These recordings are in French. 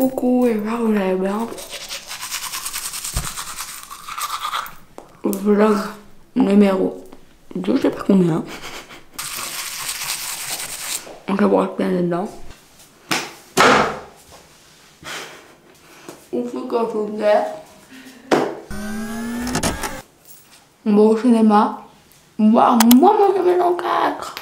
Coucou, et là vous allez bien. Vlog numéro 2, je sais pas combien. On va boire plein dedans. On fait comme faut faire. On va au cinéma. Moi je vais dans 4.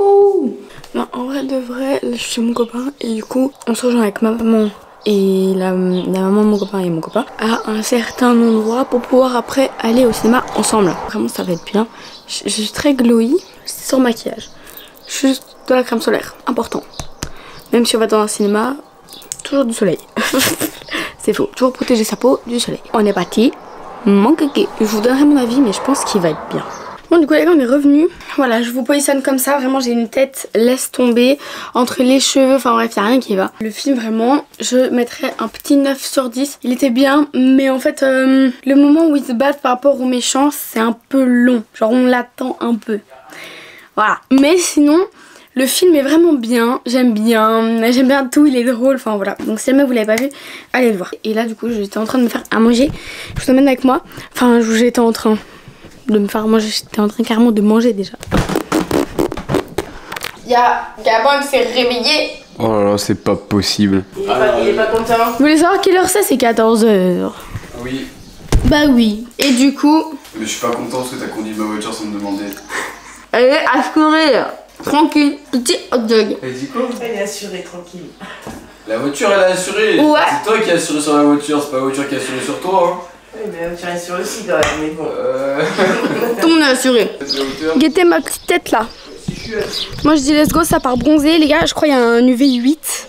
Ouh. Non, en vrai de vrai, là, je suis chez mon copain et du coup on se rejoint avec ma maman et la maman de mon copain et mon copain à un certain endroit pour pouvoir après aller au cinéma ensemble. Vraiment ça va être bien. Je suis très glowy, sans maquillage. Juste de la crème solaire, important. Même si on va dans un cinéma, toujours du soleil. C'est faux, toujours protéger sa peau du soleil. On est parti, mon kéké. Je vous donnerai mon avis mais je pense qu'il va être bien. Bon du coup les gars on est revenus. Voilà je vous positionne comme ça, vraiment j'ai une tête laisse tomber entre les cheveux, enfin bref il n'y a rien qui va. Le film vraiment je mettrais un petit 9 sur 10. Il était bien mais en fait le moment où ils se battent par rapport aux méchants c'est un peu long. Genre on l'attend un peu. Voilà mais sinon le film est vraiment bien, j'aime bien tout, il est drôle, enfin voilà. Donc si jamais vous l'avez pas vu, allez le voir. Et là du coup j'étais en train de me faire à manger, je vous emmène avec moi. Enfin j'étais en train de me faire manger, j'étais en train carrément de manger déjà. Il y a Gabin qui s'est réveillé. Oh là là, c'est pas possible. Il est pas content. Vous voulez savoir quelle heure c'est 14h. Oui. Bah oui. Et du coup... Mais je suis pas content parce que t'as conduit ma voiture sans me demander. Elle est assurée là. Tranquille. Petit hot dog. Elle dit quoi? Elle est assurée, tranquille. La voiture elle est assurée. Ouais. C'est toi qui as assuré sur la voiture, c'est pas la voiture qui a assuré sur toi. Hein. Oui, mais la voiture est sur le site, mais bon. Tout le monde est assuré. Guettez ma petite tête là. Moi je dis let's go, ça part bronzer les gars. Je crois qu'il y a un UV 8.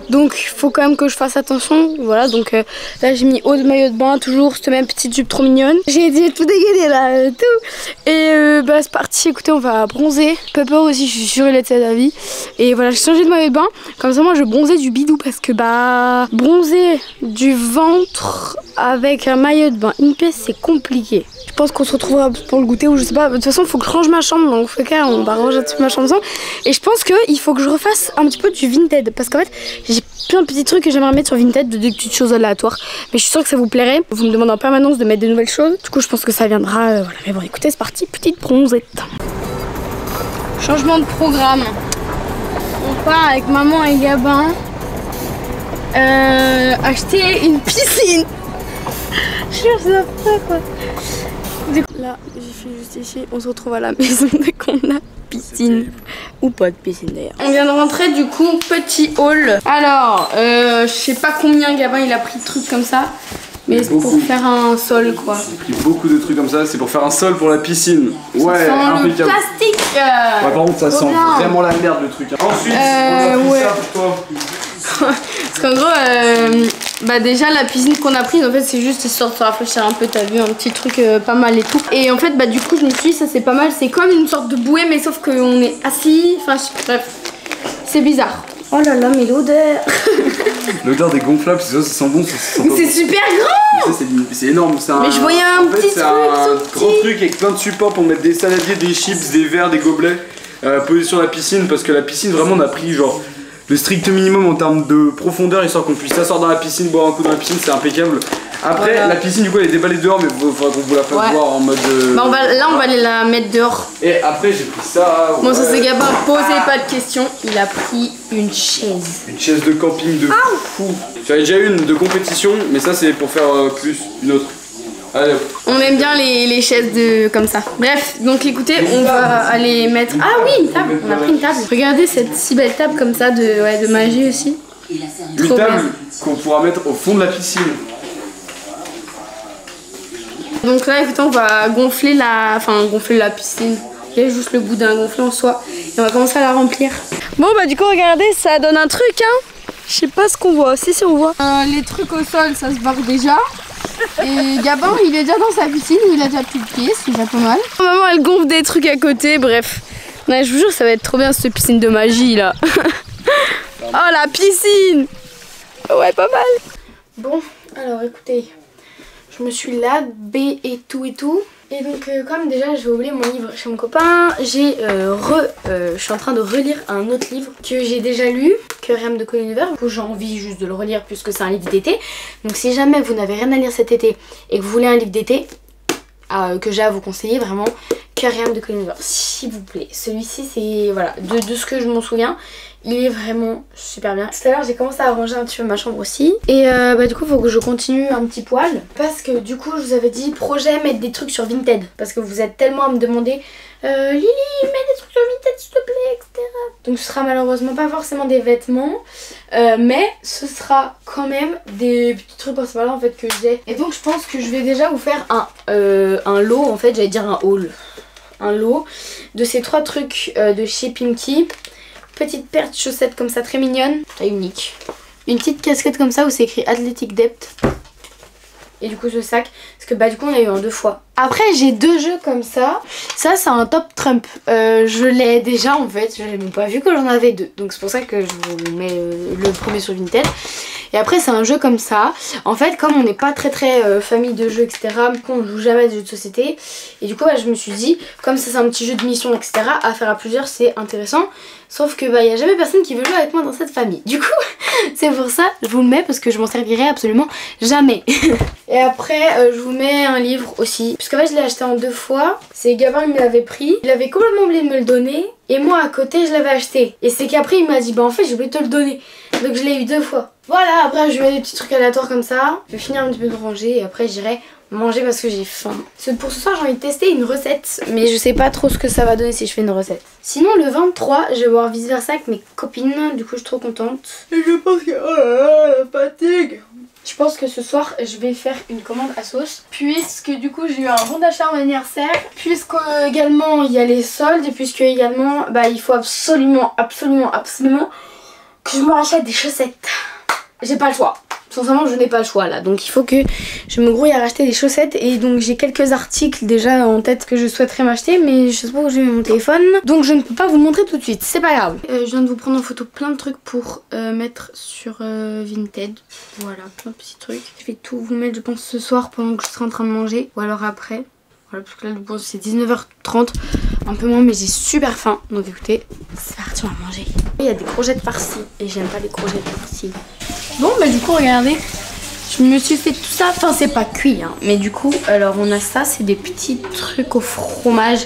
Donc il faut quand même que je fasse attention. Voilà donc là j'ai mis haut de maillot de bain. Toujours cette même petite jupe trop mignonne. J'ai dit tout dégainé là, tout. Et bah c'est parti, écoutez on va bronzer. Pepper aussi, je suis sûre il est de cet avis. Et voilà j'ai changé de maillot de bain. Comme ça moi je bronzais du bidou. Parce que bah bronzer du ventre avec un maillot de bain une pièce c'est compliqué. Je pense qu'on se retrouvera pour le goûter ou je sais pas. De toute façon, il faut que je range ma chambre. Donc, on va ranger ma chambre ensemble. Et je pense qu'il faut que je refasse un petit peu du Vinted. Parce qu'en fait, j'ai plein de petits trucs que j'aimerais mettre sur Vinted, des petites choses aléatoires. Mais je suis sûre que ça vous plairait. Vous me demandez en permanence de mettre des nouvelles choses. Du coup, je pense que ça viendra. Voilà. Mais bon, écoutez, c'est parti. Petite bronzette. Changement de programme. On part avec maman et Gabin acheter une piscine. Je suis ça pas quoi. Là, j'ai fait juste ici. On se retrouve à la maison dès qu'on a piscine. Ou pas de piscine d'ailleurs. On vient de rentrer du coup, petit hall. Alors, je sais pas combien Gabin il a pris de trucs comme ça. Mais c'est pour faire un sol quoi. J'ai pris beaucoup de trucs comme ça, c'est pour faire un sol pour la pisine. Ouais, ça sent impeccable. le plastique. Ouais, par contre ça sent bien. vraiment la merde le truc. Ensuite, on a pris ouais. ça pour toi. Parce qu'en gros, bah déjà la piscine qu'on a prise en fait c'est juste histoire de se rafraîchir un peu, t'as vu, un petit truc pas mal et tout. Et en fait bah du coup je me suis dit ça c'est pas mal, c'est comme une sorte de bouée mais sauf qu'on est assis, enfin bref, c'est bizarre. Oh là là mais l'odeur. L'odeur des gonflables, c'est ça sent bon. C'est super grand. C'est énorme, c'est un... Mais je voyais un petit c'est truc, un tout gros petit. truc avec plein de supports pour mettre des saladiers, des chips, des verres, des gobelets posés sur la piscine parce que la piscine vraiment on a pris genre le strict minimum en termes de profondeur histoire qu'on puisse s'asseoir dans la piscine, boire un coup dans la piscine, c'est impeccable. Après voilà. La piscine du coup elle est déballée dehors mais il faudra qu'on vous la fasse voir en mode... Bah là on va aller la mettre dehors. Et après j'ai pris ça... Bon ouais. Ça c'est Gabin, posez pas de questions, il a pris une chaise. Une chaise de camping de fou. J'en ai déjà une de compétition mais ça c'est pour faire plus une autre. Allez. On aime bien les chaises de comme ça. Bref, donc écoutez, on va aller mettre... Ah oui, une table, on a pris une table. Regardez cette si belle table comme ça de magie aussi. Une table qu'on pourra mettre au fond de la piscine. Donc là, écoutez, on va gonfler la piscine. Il y a juste le bout d'un gonflé en soi. Et on va commencer à la remplir. Bon bah du coup, regardez, ça donne un truc hein. Je sais pas ce qu'on voit, si on voit. Les trucs au sol, ça se barre déjà. Et Gabin il est déjà dans sa piscine où il a déjà plus de pieds, c'est déjà pas mal. Maman elle gonfle des trucs à côté, bref. Ouais, je vous jure ça va être trop bien cette piscine de magie là. Oh la piscine. Ouais pas mal. Bon alors écoutez, je me suis lavée et tout. Et donc comme déjà je vais oublier mon livre chez mon copain, je suis en train de relire un autre livre que j'ai déjà lu, Querème de Colin Hoover. Du coup j'ai envie juste de le relire puisque c'est un livre d'été. Donc si jamais vous n'avez rien à lire cet été et que vous voulez un livre d'été que j'ai à vous conseiller, vraiment Querème de Colin Hoover, s'il vous plaît. Celui-ci c'est, voilà, de ce que je m'en souviens, il est vraiment super bien. Tout à l'heure j'ai commencé à ranger un petit peu ma chambre aussi. Et du coup il faut que je continue un petit poil. Parce que du coup je vous avais dit projet mettre des trucs sur Vinted. Parce que vous êtes tellement à me demander Lily mets des trucs sur Vinted s'il te plaît, etc. Donc ce sera malheureusement pas forcément des vêtements. Mais ce sera quand même des petits trucs comme ça là en fait que j'ai. Et donc je pense que je vais déjà vous faire un lot en fait, j'allais dire un haul. Un lot de ces 3 trucs de chez Pimkie. Petite paire de chaussettes comme ça très mignonne, taille unique. Une petite casquette comme ça où c'est écrit Athletic Depth. Et du coup ce sac, parce que du coup on a eu en 2 fois. Après j'ai 2 jeux comme ça. Ça c'est un top Trump. Je l'ai déjà en fait, je n'ai même pas vu que j'en avais 2. Donc c'est pour ça que je vous mets le premier sur Vinted. Et après c'est un jeu comme ça. En fait comme on n'est pas très famille de jeux etc. On joue jamais à des jeux de société. Et du coup je me suis dit comme ça c'est un petit jeu de mission etc. à faire à plusieurs c'est intéressant. Sauf que y a jamais personne qui veut jouer avec moi dans cette famille. Du coup c'est pour ça je vous le mets parce que je m'en servirai absolument jamais. Et après je vous mets un livre aussi. Parce qu'en fait je l'ai acheté en 2 fois. C'est Gabin il me l'avait pris. Il avait complètement oublié de me le donner. Et moi à côté je l'avais acheté. Et c'est qu'après il m'a dit en fait j'ai oublié de te le donner. Donc je l'ai eu 2 fois. Voilà, après je mets des petits trucs aléatoires comme ça. Je vais finir un petit peu de ranger et après j'irai manger parce que j'ai faim. Pour ce soir j'ai envie de tester une recette. Mais je sais pas trop ce que ça va donner si je fais une recette. Sinon le 23 je vais voir vice versa avec mes copines. Du coup je suis trop contente. Et je pense que oh là là la fatigue. Je pense que ce soir je vais faire une commande à sauce. Puisque du coup j'ai eu un bon d'achat en anniversaire. Puisque également il y a les soldes. Et puisque également il faut absolument que je me rachète des chaussettes. J'ai pas le choix. Sincèrement je n'ai pas le choix là. Donc il faut que je me grouille à racheter des chaussettes. Et donc j'ai quelques articles déjà en tête que je souhaiterais m'acheter. Mais je sais pas où j'ai mis mon téléphone. Donc je ne peux pas vous le montrer tout de suite. C'est pas grave. Je viens de vous prendre en photo plein de trucs pour mettre sur Vinted. Voilà, plein de petits trucs. Je vais tout vous mettre je pense ce soir pendant que je serai en train de manger. Ou alors après. Voilà, parce que là je pense c'est 19h30. Un peu moins mais j'ai super faim. Donc écoutez, c'est parti on va manger. Il y a des courgettes farcies. Et j'aime pas les courgettes farcies. Bon du coup regardez, je me suis fait tout ça, enfin c'est pas cuit hein, mais du coup alors on a ça, c'est des petits trucs au fromage,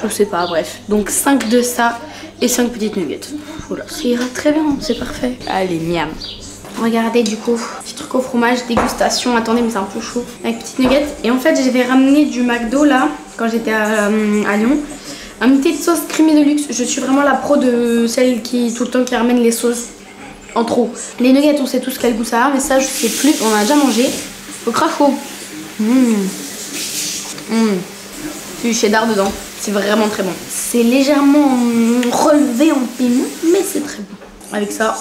je sais pas, bref. Donc 5 de ça et 5 petites nuggets. Voilà, ça ira très bien, c'est parfait. Allez miam. Regardez du coup, petit truc au fromage, dégustation, attendez mais c'est un peu chaud. Avec petites nuggets et en fait j'avais ramené du McDo là, quand j'étais à Lyon. Un petit sauce creamy de luxe, je suis vraiment la pro de celle qui tout le temps qui ramène les sauces en trop. Les nuggets on sait tous quel goût ça a mais ça je sais plus, on a déjà mangé. Au craquot. Du cheddar dedans, c'est vraiment très bon. C'est légèrement relevé en piment mais c'est très bon. Avec ça,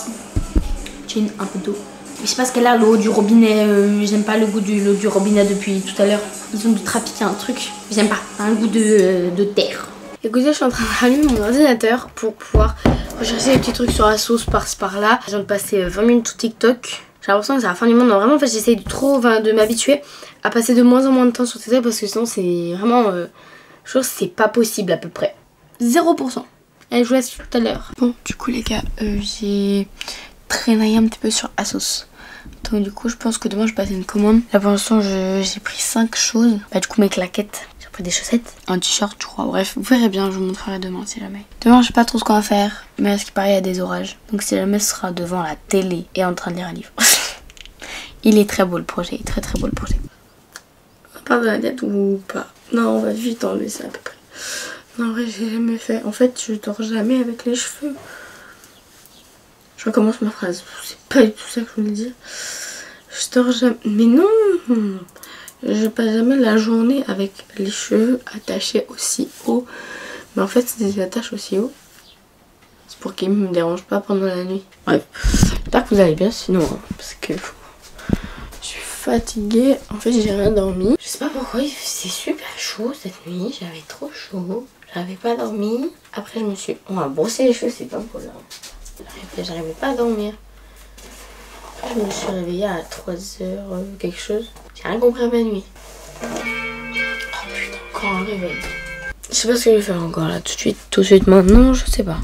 j'ai un peu d'eau. Je sais pas ce qu'elle a l'eau du robinet, j'aime pas le goût de l'eau du robinet depuis tout à l'heure. Ils ont dû trafiquer un truc, j'aime pas, un goût de terre. Écoutez, je suis en train de rallumer mon ordinateur pour pouvoir rechercher des petits trucs sur la sauce par-ci par-là. Je viens de passer 20 minutes sur TikTok. J'ai l'impression que c'est la fin du monde. Non, vraiment, en fait, j'essaye de m'habituer à passer de moins en moins de temps sur TikTok parce que sinon, c'est vraiment chose, c'est pas possible à peu près. 0%. Et je vous laisse tout à l'heure. Bon, du coup, les gars, j'ai traînaillé un petit peu sur Asos. Donc du coup je pense que demain je passe une commande. Là pour l'instant j'ai pris 5 choses. Du coup mes claquettes, j'ai pris des chaussettes, un t-shirt je crois. Bref vous verrez bien, je vous montrerai demain si jamais. Demain je sais pas trop ce qu'on va faire. Mais à ce qui paraît il y a des orages. Donc si jamais ce sera devant la télé et en train de lire un livre. Il est très beau le projet, très beau le projet. On part de la tête ou pas? Non on va vite enlever ça à peu près. Non en vrai j'ai jamais fait. En fait je dors jamais avec les cheveux. Je recommence ma phrase, c'est pas du tout ça que je voulais dire. Je dors jamais, mais non, je passe jamais la journée avec les cheveux attachés aussi haut. Mais en fait c'est des attaches aussi haut. C'est pour qu'ils me dérangent pas pendant la nuit. Bref, j'espère que vous allez bien sinon, hein, parce que je suis fatiguée. En fait j'ai rien dormi. Je sais pas pourquoi, c'est super chaud cette nuit, j'avais trop chaud. J'avais pas dormi. Après je me suis... On m'a brossé les cheveux, c'est pas pour là. J'arrivais pas à dormir. Après, je me suis réveillée à 3h quelque chose. J'ai rien compris à ma nuit. Oh putain, quand on réveille. Je sais pas ce que je vais faire encore là, tout de suite maintenant, je sais pas.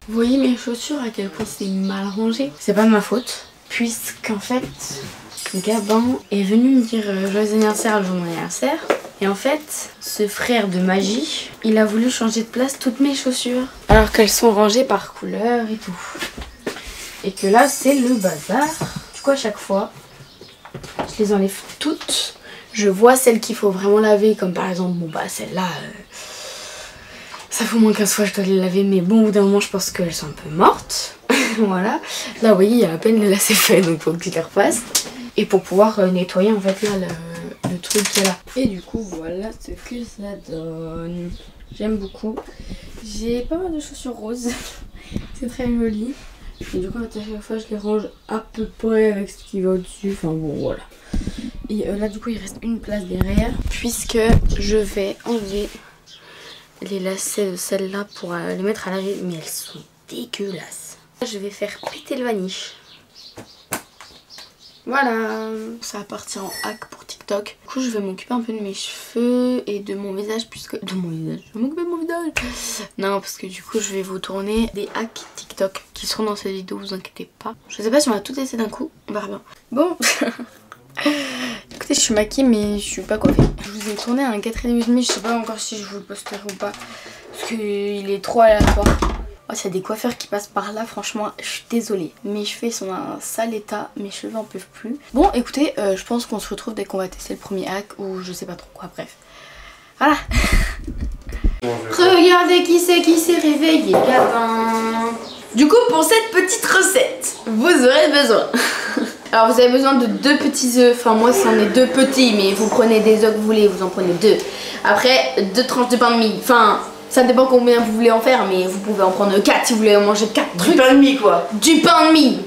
Vous voyez mes chaussures à quel point c'est mal rangé? C'est pas de ma faute, puisqu'en fait, Gabin est venu me dire joyeux anniversaire le jour de mon anniversaire. Et en fait, ce frère de magie, il a voulu changer de place toutes mes chaussures. Alors qu'elles sont rangées par couleur et tout. Et que là, c'est le bazar. Du coup, à chaque fois, je les enlève toutes. Je vois celles qu'il faut vraiment laver, comme par exemple, bon bah celle-là, ça fait au moins 15 fois que je dois les laver. Mais bon, au bout d'un moment, je pense qu'elles sont un peu mortes. Voilà. Là, vous voyez, il y a à peine le lacet fait, donc faut que je les repasse. Et pour pouvoir nettoyer en fait là le truc qui est là. Et du coup voilà ce que ça donne. J'aime beaucoup. J'ai pas mal de chaussures roses. C'est très joli. Et du coup à chaque fois je les range à peu près avec ce qui va au-dessus. Enfin bon voilà. Et là du coup il reste une place derrière. Puisque je vais enlever les lacets de celle-là pour les mettre à laver. Mais elles sont dégueulasses. Je vais faire péter le vaniche. Voilà, ça va partir en hack pour TikTok. Du coup, je vais m'occuper un peu de mes cheveux et de mon visage, puisque... De mon visage, je vais m'occuper de mon visage. Non, parce que du coup, je vais vous tourner des hacks TikTok qui seront dans cette vidéo, vous inquiétez pas. Je sais pas si on va tout essayer d'un coup, on verra bien. Bon, écoutez, je suis maquillée, mais je suis pas coiffée. Je vous ai tourné un 4,5, je sais pas encore si je vous le posterai ou pas, parce qu'il est trop aléatoire. Oh, s'il y a des coiffeurs qui passent par là, franchement, je suis désolée. Mes cheveux sont dans un sale état, mes cheveux en peuvent plus. Bon, écoutez, je pense qu'on se retrouve dès qu'on va tester le premier hack ou je sais pas trop quoi, bref. Voilà. Regardez qui s'est réveillé, Gabin. Du coup, pour cette petite recette, vous aurez besoin. Alors, vous avez besoin de 2 petits œufs. Enfin, moi, c'en est 2 petits, mais vous prenez des œufs que vous voulez, vous en prenez 2. Après, 2 tranches de pain de mie. Enfin... Ça dépend combien vous voulez en faire, mais vous pouvez en prendre 4 si vous voulez en manger 4 trucs. Du pain de mie quoi. Du pain de mie.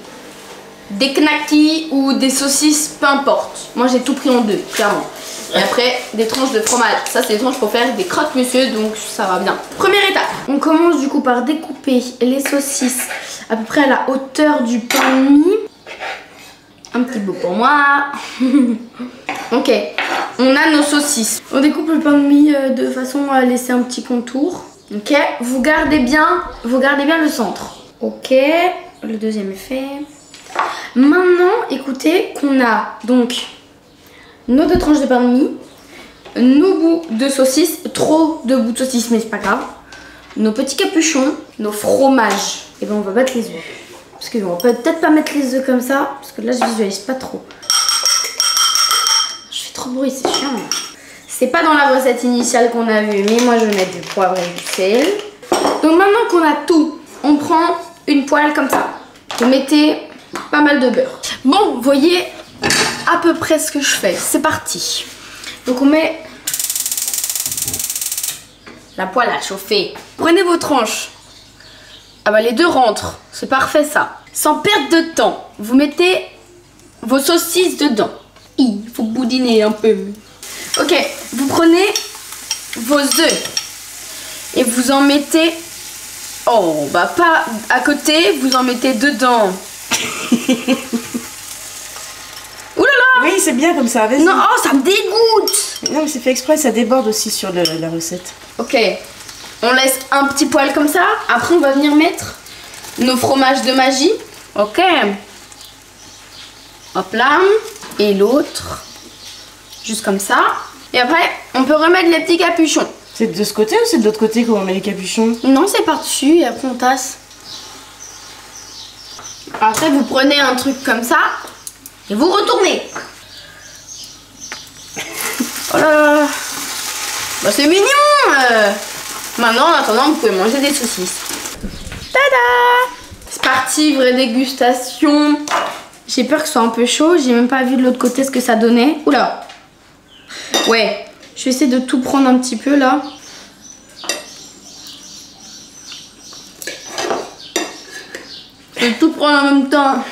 Des knackis ou des saucisses, peu importe. Moi j'ai tout pris en 2, clairement. Et après, des tranches de fromage. Ça c'est des tranches pour faire des croque-monsieur, donc ça va bien. Première étape. On commence du coup par découper les saucisses à peu près à la hauteur du pain de mie. Un petit bout pour moi. Ok, on a nos saucisses. On découpe le pain de mie de façon à laisser un petit contour. Ok, vous gardez bien le centre. Ok, le deuxième est fait. Maintenant, écoutez qu'on a donc nos 2 tranches de pain de mie, nos bouts de saucisses, trop de bouts de saucisses mais c'est pas grave, nos petits capuchons, nos fromages. Et ben on va battre les œufs. Parce qu'on va peut-être pas mettre les œufs comme ça, parce que là je visualise pas trop. Je fais trop de bruit, c'est chiant. C'est pas dans la recette initiale qu'on a vue, mais moi je vais mettre du poivre et du sel. Donc maintenant qu'on a tout, on prend une poêle comme ça. Vous mettez pas mal de beurre. Bon, vous voyez à peu près ce que je fais. C'est parti. Donc on met la poêle à chauffer. Prenez vos tranches. Ah bah les 2 rentrent, c'est parfait ça. Sans perdre de temps, vous mettez vos saucisses dedans. Il faut boudiner un peu. Ok, vous prenez vos œufs et vous en mettez... Oh, bah pas à côté, vous en mettez dedans. Oulala! Oui, c'est bien comme ça, vas-y. Non, oh, ça me dégoûte! Non, mais c'est fait exprès, ça déborde aussi sur la recette. Ok, on laisse un petit poil comme ça. Après, on va venir mettre nos fromages de magie. Ok. Hop là. Et l'autre. Juste comme ça. Et après, on peut remettre les petits capuchons. C'est de ce côté ou c'est de l'autre côté qu'on met les capuchons? Non, c'est par-dessus et après on tasse. Après, vous prenez un truc comme ça et vous retournez. Oh là là. Bah, c'est mignon. Maintenant, en attendant, vous pouvez manger des saucisses. Tada! C'est parti, vraie dégustation. J'ai peur que ce soit un peu chaud. J'ai même pas vu de l'autre côté ce que ça donnait. Oula. Ouais. Je vais essayer de tout prendre un petit peu là. Je vais tout prendre en même temps.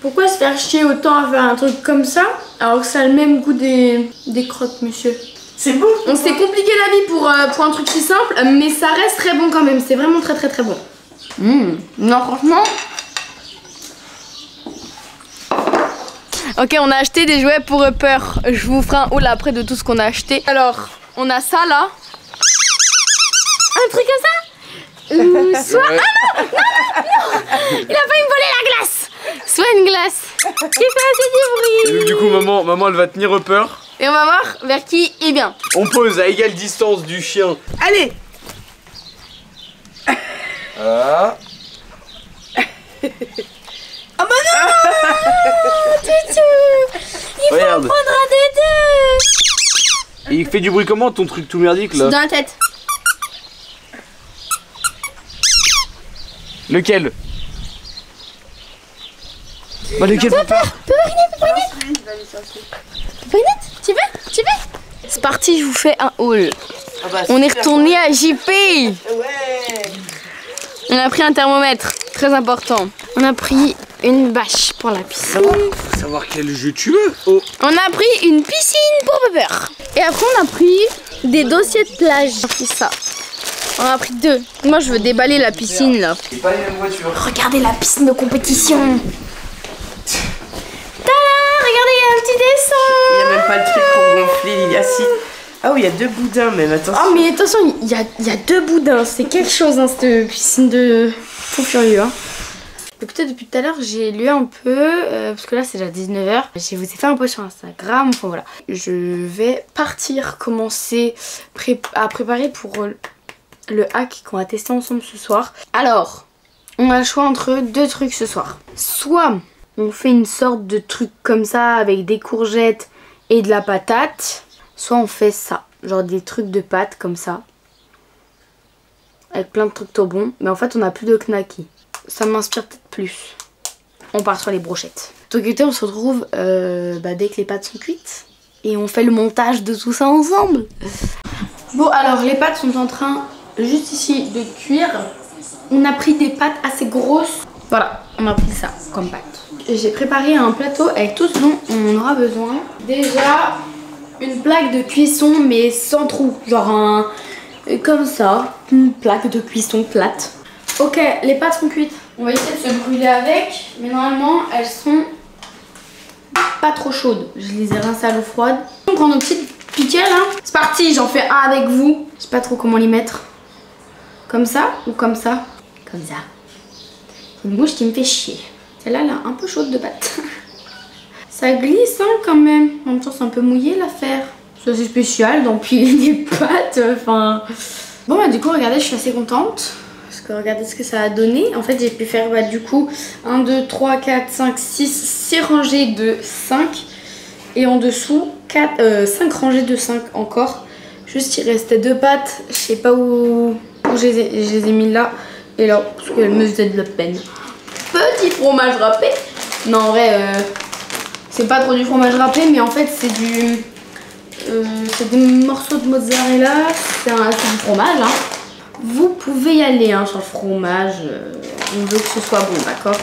Pourquoi se faire chier autant à faire un truc comme ça alors que ça a le même goût des crottes, monsieur? C'est bon. On s'est compliqué la vie pour un truc si simple, mais ça reste très bon quand même. C'est vraiment très très très bon. Non, franchement. Ok, on a acheté des jouets pour Upper. Je vous ferai un haul après de tout ce qu'on a acheté. Alors, on a ça là. Un truc comme ça. Soit... Ouais. Ah non, il a failli me voler la glace. Soit une glace qui fait assez du Et bruit. donc, du coup, maman, elle va tenir Upper. Et on va voir vers qui est bien. On pose à égale distance du chien. Allez. Voilà. Oh bah non. Tutu, il faut Regarde. prendre un des deux. Et il fait du bruit comment ton truc tout merdique là? Dans la tête. Lequel? Bah lequel papa? Tu veux? C'est parti, je vous fais un haul. Ah bah, On est super. retourné à JP. Ouais. On a pris un thermomètre, très important. On a pris une bâche pour la piscine. Faut savoir quel jeu tu veux. Oh. On a pris une piscine pour Pepper. Et après on a pris des dossiers de plage. On a pris ça. On a pris 2. Moi je veux déballer la piscine là. Et pas les mêmes voitures. Regardez la piscine de compétition. Tada, regardez, il y a un petit Il n'y a dessin. même pas le truc pour gonfler, il y a si. Ah oui, il y a 2 boudins même, attention. Oh mais attention, il y a 2 boudins. C'est quelque chose hein, cette piscine de fou furieux. Hein. Écoutez, depuis tout à l'heure, j'ai lu un peu, parce que là c'est déjà 19h. Je vous ai fait un post sur Instagram, enfin voilà. Je vais partir commencer à préparer pour le hack qu'on va tester ensemble ce soir. Alors, on a le choix entre 2 trucs ce soir. Soit on fait une sorte de truc comme ça avec des courgettes et de la patate. Soit on fait ça, genre des trucs de pâtes comme ça. Avec plein de trucs trop bons. Mais en fait on a plus de knacky. Ça m'inspire peut-être plus. On part sur les brochettes. Donc écoutez, on se retrouve dès que les pâtes sont cuites. Et on fait le montage de tout ça ensemble. Bon alors les pâtes sont en train juste ici de cuire. On a pris des pâtes assez grosses. Voilà, on a pris ça comme pâte. J'ai préparé un plateau avec tout ce dont on aura besoin. Déjà une plaque de cuisson mais sans trou. Genre comme ça, une plaque de cuisson plate. Ok, les pâtes sont cuites. On va essayer de se brûler avec, mais normalement elles sont pas trop chaudes. Je les ai rincées à l'eau froide. On prend nos petites piquets là. C'est parti, j'en fais un avec vous. Je sais pas trop comment les mettre. Comme ça ou comme ça? Comme ça. C'est une bouche qui me fait chier. Celle-là, elle est un peu chaude de pâte. Ça glisse hein, quand même. En même temps, c'est un peu mouillé l'affaire. C'est assez spécial d'empiler des pâtes. Enfin. Bon, bah, du coup, regardez, je suis assez contente. Parce que regardez ce que ça a donné. En fait, j'ai pu faire du coup 1, 2, 3, 4, 5, 6 rangées de 5. Et en dessous, 5 rangées de 5 encore. Juste, il restait 2 pâtes. Je sais pas où je les ai mis là. Et là, parce qu'elles me faisaient de la peine. Petit fromage râpé. Non, en vrai, c'est pas trop du fromage râpé, mais en fait, c'est des morceaux de mozzarella. C'est du fromage, hein. Vous pouvez y aller hein, sur le fromage. On veut que ce soit bon, d'accord?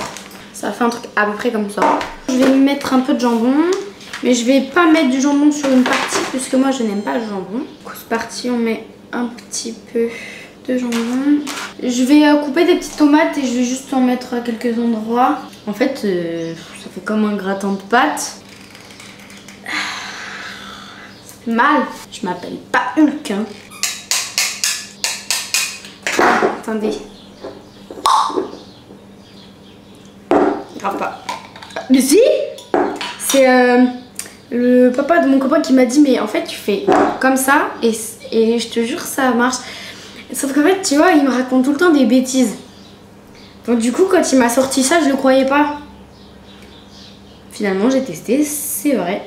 Ça fait un truc à peu près comme ça. Je vais mettre un peu de jambon. Mais je vais pas mettre du jambon sur une partie, puisque moi, je n'aime pas le jambon. Du coup, c'est parti, on met un petit peu de jambon. Je vais couper des petites tomates et je vais juste en mettre à quelques endroits. En fait, ça fait comme un gratin de pâtes. Ça fait mal. Je m'appelle pas Hulk, hein. Attendez. Grave pas. Mais si! C'est le papa de mon copain qui m'a dit mais en fait tu fais comme ça et je te jure ça marche. Sauf qu'en fait tu vois il me raconte tout le temps des bêtises. Donc du coup quand il m'a sorti ça je le croyais pas. Finalement j'ai testé, c'est vrai.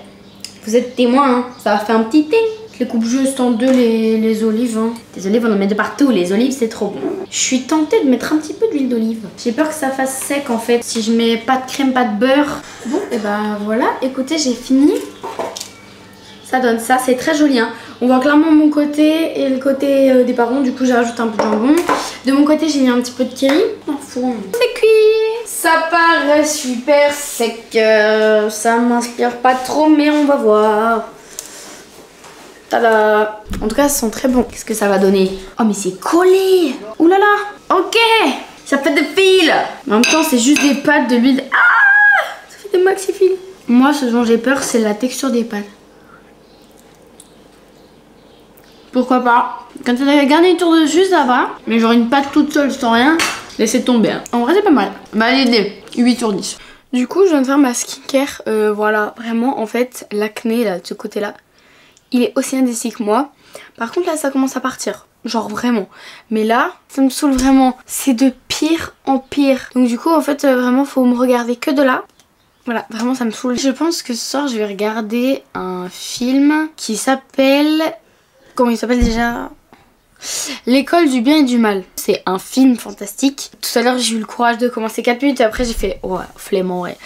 Vous êtes témoin hein, ça a fait un petit ting. Je les coupe juste en 2 les olives. Hein. Les olives on en met de partout, les olives c'est trop bon. Je suis tentée de mettre un petit peu d'huile d'olive. J'ai peur que ça fasse sec en fait. Si je mets pas de crème, pas de beurre. Bon et ben voilà, écoutez j'ai fini. Ça donne ça, c'est très joli hein. On voit clairement mon côté et le côté des parents. Du coup j'ai rajouté un peu de jambon. De mon côté j'ai mis un petit peu de curry. C'est cuit. Ça paraît super sec. Ça m'inspire pas trop mais on va voir. Tada. En tout cas, ça sent très bon. Qu'est-ce que ça va donner? Oh, mais c'est collé. Ouh là là. Ok. Ça fait des fils. En même temps, c'est juste des pâtes, de l'huile. Ah, ça fait des maxi fils. Moi, ce dont j'ai peur, c'est la texture des pâtes. Pourquoi pas? Quand elle a la garniture dessus, ça va. Mais genre une pâte toute seule sans rien, laissez tomber. Hein. En vrai, c'est pas mal. Bah, allez, 8 sur 10. Du coup, je viens de faire ma skincare. Voilà, vraiment, en fait, l'acné, là, de ce côté-là, il est aussi indécis que moi. Par contre, là, ça commence à partir. Genre, vraiment. Mais là, ça me saoule vraiment. C'est de pire en pire. Donc, du coup, en fait, vraiment, faut me regarder que de là. Voilà, vraiment, ça me saoule. Je pense que ce soir, je vais regarder un film qui s'appelle... Comment il s'appelle déjà? L'école du bien et du mal. C'est un film fantastique. Tout à l'heure j'ai eu le courage de commencer 4 minutes et après j'ai fait ouais, flemmant ouais.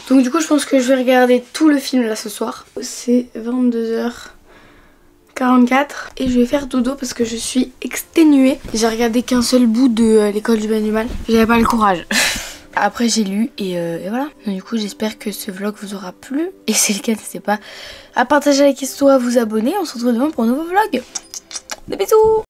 Donc du coup je pense que je vais regarder tout le film là ce soir. C'est 22h44 et je vais faire dodo parce que je suis exténuée. J'ai regardé qu'un seul bout de l'école du bien et du mal. J'avais pas le courage. Après j'ai lu et voilà. Donc, du coup j'espère que ce vlog vous aura plu. Et si c'est le cas, n'hésitez pas à partager avec Esto, à vous abonner. On se retrouve demain pour un nouveau vlog. Des bisous.